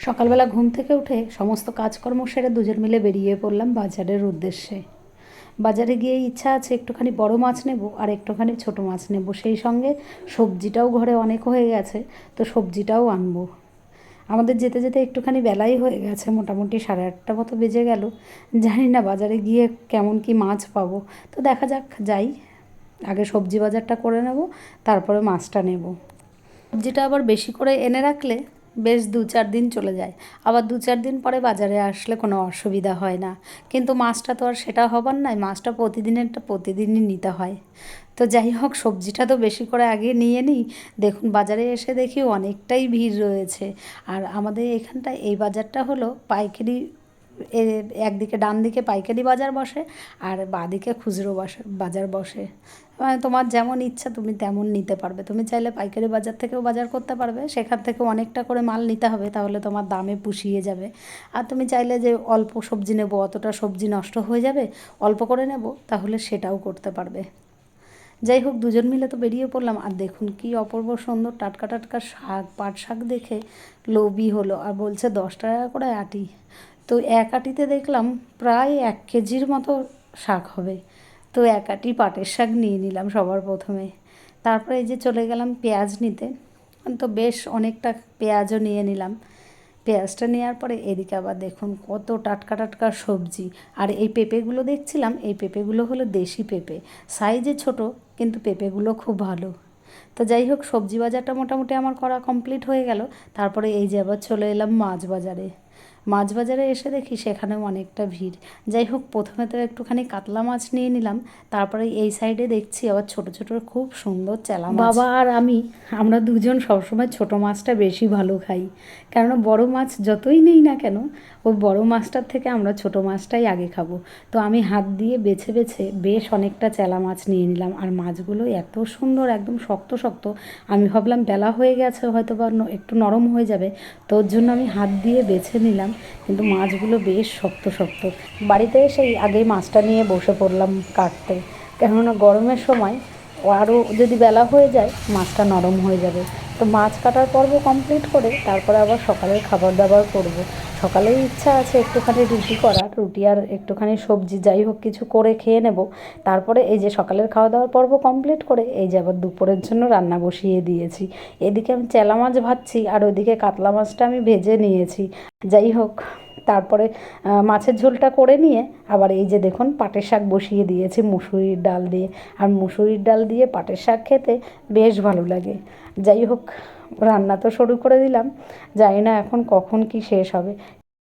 সকালবেলা ঘুম থেকে উঠে সমস্ত কাজকর্ম সেরে দুজন মিলে বেরিয়ে পড়লাম বাজারের উদ্দেশ্যে। বাজারে গিয়ে ইচ্ছা আছে একটুখানি বড় মাছ নেব আর একটুখানি ছোট মাছ নেব, সেই সঙ্গে সবজিটাও ঘরে অনেক হয়ে গেছে, তো সবজিটাও আনবো। আমাদের যেতে যেতে একটুখানি বেলাই হয়ে গেছে, মোটামুটি 8:30 মতো বেজে গেল। জানি না বাজারে গিয়ে কেমন কি মাছ পাবো, তো দেখা যাক, যাই। আগে সবজি বাজারটা করে নেব, তারপরে মাছটা নেব। সবজিটা আবার বেশি করে এনে রাখলে বেশ 2-4 দিন চলে যায়, আবার 2-4 দিন পরে বাজারে আসলে কোনো অসুবিধা হয় না। কিন্তু মাছটা তো আর সেটা হবার নয়, মাছটা প্রতিদিনেরটা প্রতিদিনই নিতে হয়। তো যাই হোক, সবজিটা তো বেশি করে আগে নিয়ে নিই। দেখুন, বাজারে এসে দেখি অনেকটাই ভিড় রয়েছে। আর আমাদের এখানটায় এই বাজারটা হলো পাইকারি। একদিকে ডান দিকে পাইকারি বাজার বসে আর বাঁদিকে খুচরো বাজার বসে। মানে তোমার যেমন ইচ্ছা তুমি তেমন নিতে পারবে। তুমি চাইলে পাইকারি বাজার থেকেও বাজার করতে পারবে, সেখান থেকে অনেকটা করে মাল নিতে হবে, তাহলে তোমার দামে পুষিয়ে যাবে। আর তুমি চাইলে যে অল্প সবজি নেব, অতটা সবজি নষ্ট হয়ে যাবে, অল্প করে নেব, তাহলে সেটাও করতে পারবে। যাই হোক, দুজন মিলে তো বেরিয়ে পড়লাম। আর দেখুন কি অপূর্ব সুন্দর টাটকা টাটকা শাক, পাট শাক দেখে লোভই হলো। আর বলছে 10 টাকা করে আটি। তো এক আটিতে দেখলাম প্রায় 1 কেজির মতো শাক হবে। তো এক আটি পাটের শাক নিয়ে নিলাম সবার প্রথমে। তারপরে এই যে চলে গেলাম পেঁয়াজ নিতে। তো বেশ অনেকটা পেঁয়াজও নিয়ে নিলাম। পেঁয়াজটা নেওয়ার পরে এদিকে আবার দেখুন কত টাটকা টাটকা সবজি। আর এই পেঁপেগুলো দেখছিলাম, এই পেঁপেগুলো হলো দেশি পেঁপে, সাইজে ছোট, কিন্তু পেঁপেগুলো খুব ভালো। তো যাই হোক, সবজি বাজারটা মোটামুটি আমার করা কমপ্লিট হয়ে গেল। তারপরে এই যে আবার চলে এলাম মাছ বাজারে। মাছ বাজারে এসে দেখি সেখানেও অনেকটা ভিড়। যাই হোক, প্রথমে তো একটুখানি কাতলা মাছ নিয়ে নিলাম। তারপরে এই সাইডে দেখছি আবার ছোট ছোট খুব সুন্দর চেলা মাছ। বাবা আর আমি, আমরা দুজন সবসময় ছোট মাছটা বেশি ভালো খাই। কেননা বড় মাছ যতই নেই না কেন, ওই বড় মাছটার থেকে আমরা ছোট মাছটাই আগে খাবো। তো আমি হাত দিয়ে বেছে বেছে বেশ অনেকটা চেলা মাছ নিয়ে নিলাম। আর মাছগুলো এত সুন্দর, একদম শক্ত শক্ত। আমি ভাবলাম বেলা হয়ে গেছে, হয়তো বা একটু নরম হয়ে যাবে, তো ওর জন্য আমি হাত দিয়ে বেছে নিলাম। কিন্তু মাছগুলো বেশ শক্ত শক্ত। বাড়িতে এসেই আগেই মাছটা নিয়ে বসে পড়লাম কাটতে, কেননা গরমের সময় আরও যদি বেলা হয়ে যায় মাছটা নরম হয়ে যাবে। তো মাছ কাটার পর্ব কমপ্লিট করে তারপরে আবার সকালের খাবার দাবার করব। সকালেই ইচ্ছা আছে একটুখানি রুটি করার, রুটি আর একটুখানি সবজি, যাই হোক কিছু করে খেয়ে নেব। তারপরে এই যে সকালের খাওয়া দাওয়ার পর্ব কমপ্লিট করে এই যে আবার দুপুরের জন্য রান্না বসিয়ে দিয়েছি। এদিকে আমি চেলা মাছ ভাজছি আর ওইদিকে কাতলা মাছটা আমি ভেজে নিয়েছি। যাই হোক, তারপরে মাছের ঝোলটা করে নিয়ে আবার এই যে দেখুন পাটের শাক বসিয়ে দিয়েছি মুসুরির ডাল দিয়ে। আর মুসুরির ডাল দিয়ে পাটের শাক খেতে বেশ ভালো লাগে। যাই হোক, রান্না তো শুরু করে দিলাম, জানি না এখন কখন কি শেষ হবে।